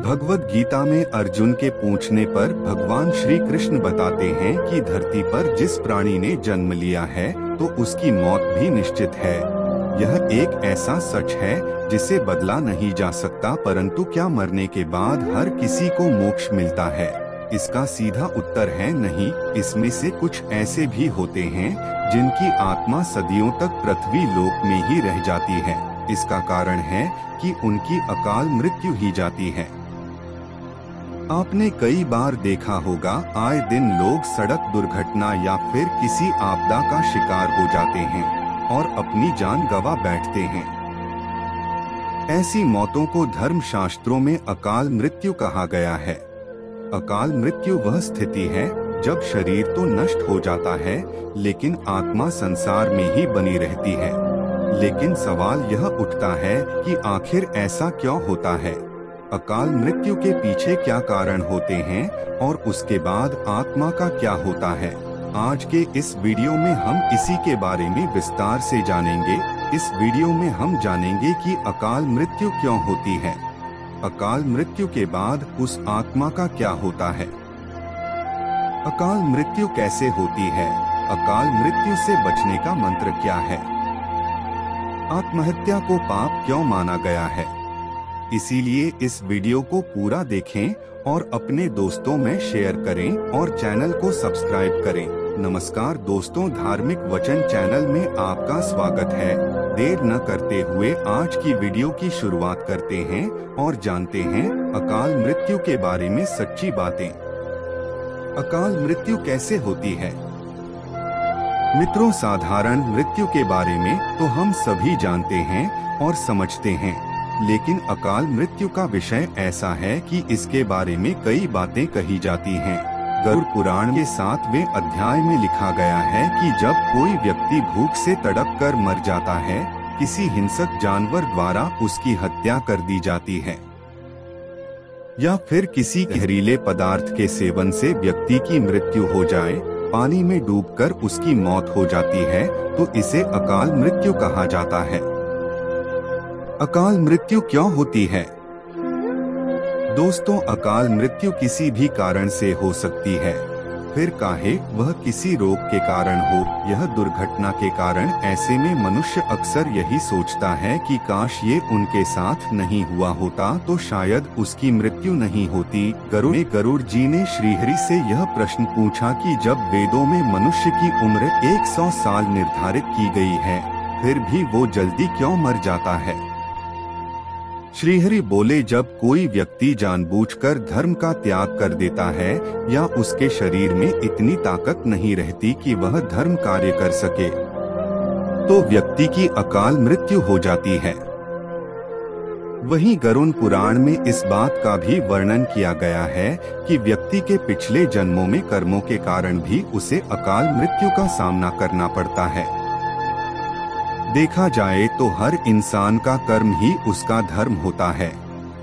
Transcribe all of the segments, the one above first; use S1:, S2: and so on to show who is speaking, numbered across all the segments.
S1: भगवद गीता में अर्जुन के पूछने पर भगवान श्री कृष्ण बताते हैं कि धरती पर जिस प्राणी ने जन्म लिया है तो उसकी मौत भी निश्चित है। यह एक ऐसा सच है जिसे बदला नहीं जा सकता, परंतु क्या मरने के बाद हर किसी को मोक्ष मिलता है? इसका सीधा उत्तर है नहीं। इसमें से कुछ ऐसे भी होते हैं जिनकी आत्मा सदियों तक पृथ्वी लोक में ही रह जाती है। इसका कारण है कि उनकी अकाल मृत्यु ही जाती है। आपने कई बार देखा होगा, आए दिन लोग सड़क दुर्घटना या फिर किसी आपदा का शिकार हो जाते हैं और अपनी जान गंवा बैठते हैं। ऐसी मौतों को धर्म शास्त्रों में अकाल मृत्यु कहा गया है। अकाल मृत्यु वह स्थिति है जब शरीर तो नष्ट हो जाता है लेकिन आत्मा संसार में ही बनी रहती है। लेकिन सवाल यह उठता है कि आखिर ऐसा क्यों होता है? अकाल मृत्यु के पीछे क्या कारण होते हैं और उसके बाद आत्मा का क्या होता है? आज के इस वीडियो में हम इसी के बारे में विस्तार से जानेंगे। इस वीडियो में हम जानेंगे कि अकाल मृत्यु क्यों होती है, अकाल मृत्यु के बाद उस आत्मा का क्या होता है, अकाल मृत्यु कैसे होती है, अकाल मृत्यु से बचने का मंत्र क्या है, आत्महत्या को पाप क्यों माना गया है। इसीलिए इस वीडियो को पूरा देखें और अपने दोस्तों में शेयर करें और चैनल को सब्सक्राइब करें। नमस्कार दोस्तों, धार्मिक वचन चैनल में आपका स्वागत है। देर न करते हुए आज की वीडियो की शुरुआत करते हैं और जानते हैं अकाल मृत्यु के बारे में सच्ची बातें। अकाल मृत्यु कैसे होती है? मित्रों, साधारण मृत्यु के बारे में तो हम सभी जानते हैं और समझते हैं, लेकिन अकाल मृत्यु का विषय ऐसा है कि इसके बारे में कई बातें कही जाती हैं। गरुड़ पुराण के 7वें अध्याय में लिखा गया है कि जब कोई व्यक्ति भूख से तड़प कर मर जाता है, किसी हिंसक जानवर द्वारा उसकी हत्या कर दी जाती है, या फिर किसी जहरीले पदार्थ के सेवन से व्यक्ति की मृत्यु हो जाए, पानी में डूबकर उसकी मौत हो जाती है, तो इसे अकाल मृत्यु कहा जाता है। अकाल मृत्यु क्यों होती है? दोस्तों, अकाल मृत्यु किसी भी कारण से हो सकती है, फिर चाहे वह किसी रोग के कारण हो, यह दुर्घटना के कारण। ऐसे में मनुष्य अक्सर यही सोचता है कि काश ये उनके साथ नहीं हुआ होता तो शायद उसकी मृत्यु नहीं होती। गरुड़ जी ने श्रीहरि से यह प्रश्न पूछा कि जब वेदों में मनुष्य की उम्र 100 साल निर्धारित की गई है, फिर भी वो जल्दी क्यों मर जाता है? श्रीहरि बोले, जब कोई व्यक्ति जानबूझकर धर्म का त्याग कर देता है या उसके शरीर में इतनी ताकत नहीं रहती कि वह धर्म कार्य कर सके, तो व्यक्ति की अकाल मृत्यु हो जाती है। वहीं गरुड़ पुराण में इस बात का भी वर्णन किया गया है कि व्यक्ति के पिछले जन्मों में कर्मों के कारण भी उसे अकाल मृत्यु का सामना करना पड़ता है। देखा जाए तो हर इंसान का कर्म ही उसका धर्म होता है।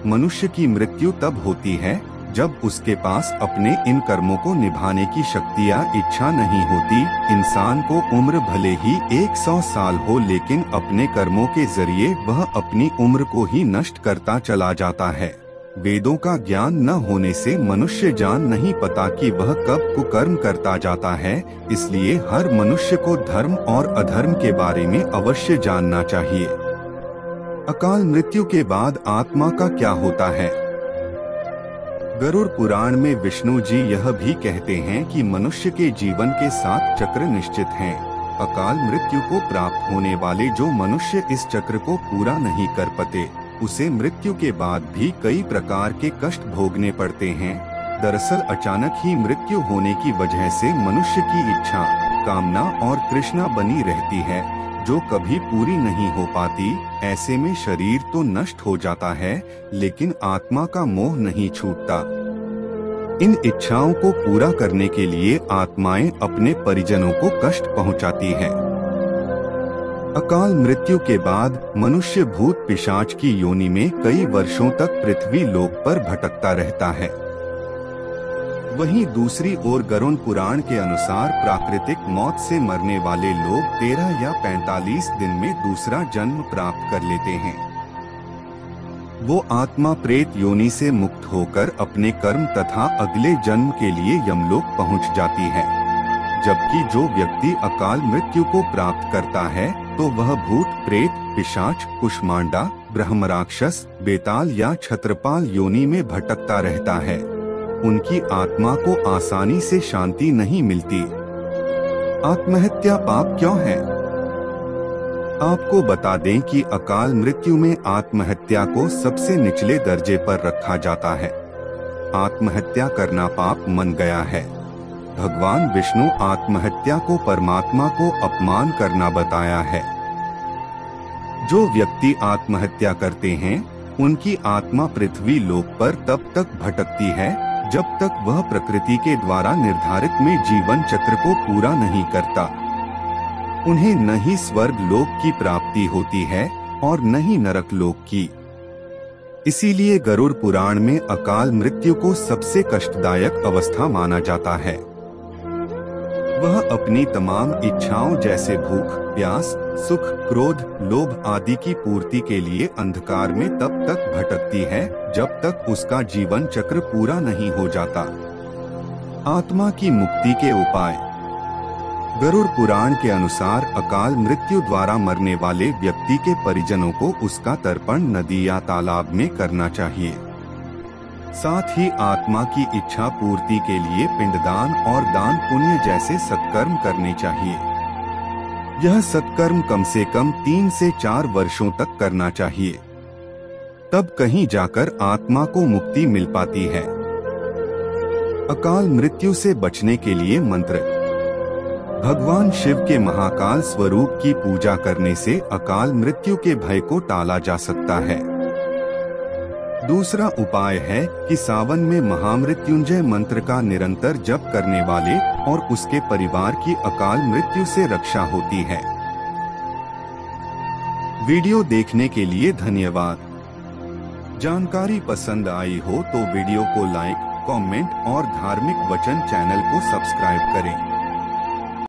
S1: मनुष्य की मृत्यु तब होती है जब उसके पास अपने इन कर्मों को निभाने की शक्ति या इच्छा नहीं होती। इंसान को उम्र भले ही 100 साल हो, लेकिन अपने कर्मों के जरिए वह अपनी उम्र को ही नष्ट करता चला जाता है। वेदों का ज्ञान न होने से मनुष्य जान नहीं पाता कि वह कब कुकर्म करता जाता है। इसलिए हर मनुष्य को धर्म और अधर्म के बारे में अवश्य जानना चाहिए। अकाल मृत्यु के बाद आत्मा का क्या होता है? गरुड़ पुराण में विष्णु जी यह भी कहते हैं कि मनुष्य के जीवन के 7 चक्र निश्चित हैं। अकाल मृत्यु को प्राप्त होने वाले जो मनुष्य इस चक्र को पूरा नहीं कर पाते, उसे मृत्यु के बाद भी कई प्रकार के कष्ट भोगने पड़ते हैं। दरअसल अचानक ही मृत्यु होने की वजह से मनुष्य की इच्छा, कामना और तृष्णा बनी रहती है, जो कभी पूरी नहीं हो पाती। ऐसे में शरीर तो नष्ट हो जाता है, लेकिन आत्मा का मोह नहीं छूटता। इन इच्छाओं को पूरा करने के लिए आत्माएं अपने परिजनों को कष्ट पहुंचाती है। अकाल मृत्यु के बाद मनुष्य भूत पिशाच की योनि में कई वर्षों तक पृथ्वी लोक पर भटकता रहता है। वहीं दूसरी ओर गरुड़ पुराण के अनुसार प्राकृतिक मौत से मरने वाले लोग 13 या 45 दिन में दूसरा जन्म प्राप्त कर लेते हैं। वो आत्मा प्रेत योनि से मुक्त होकर अपने कर्म तथा अगले जन्म के लिए यमलोक पहुंच जाती है। जबकि जो व्यक्ति अकाल मृत्यु को प्राप्त करता है तो वह भूत, प्रेत, पिशाच, कुष्मांडा, ब्रह्मराक्षस, बेताल या छत्रपाल योनि में भटकता रहता है। उनकी आत्मा को आसानी से शांति नहीं मिलती। आत्महत्या पाप क्यों है? आपको बता दें कि अकाल मृत्यु में आत्महत्या को सबसे निचले दर्जे पर रखा जाता है। आत्महत्या करना पाप मन गया है। भगवान विष्णु आत्महत्या को परमात्मा को अपमान करना बताया है। जो व्यक्ति आत्महत्या करते हैं उनकी आत्मा पृथ्वी लोक पर तब तक भटकती है जब तक वह प्रकृति के द्वारा निर्धारित में जीवन चक्र को पूरा नहीं करता। उन्हें न ही स्वर्ग लोक की प्राप्ति होती है और न ही नरक लोक की। इसीलिए गरुड़ पुराण में अकाल मृत्यु को सबसे कष्टदायक अवस्था माना जाता है। वह अपनी तमाम इच्छाओं जैसे भूख, प्यास, सुख, क्रोध, लोभ आदि की पूर्ति के लिए अंधकार में तब तक भटकती है जब तक उसका जीवन चक्र पूरा नहीं हो जाता। आत्मा की मुक्ति के उपाय। गरुड़ पुराण के अनुसार अकाल मृत्यु द्वारा मरने वाले व्यक्ति के परिजनों को उसका तर्पण नदी या तालाब में करना चाहिए। साथ ही आत्मा की इच्छा पूर्ति के लिए पिंडदान और दान पुण्य जैसे सत्कर्म करने चाहिए। यह सत्कर्म कम से कम 3 से 4 वर्षों तक करना चाहिए। तब कहीं जाकर आत्मा को मुक्ति मिल पाती है। अकाल मृत्यु से बचने के लिए मंत्र। भगवान शिव के महाकाल स्वरूप की पूजा करने से अकाल मृत्यु के भय को टाला जा सकता है। दूसरा उपाय है कि सावन में महामृत्युंजय मंत्र का निरंतर जप करने वाले और उसके परिवार की अकाल मृत्यु से रक्षा होती है। वीडियो देखने के लिए धन्यवाद। जानकारी पसंद आई हो तो वीडियो को लाइक, कमेंट और धार्मिक वचन चैनल को सब्सक्राइब करें।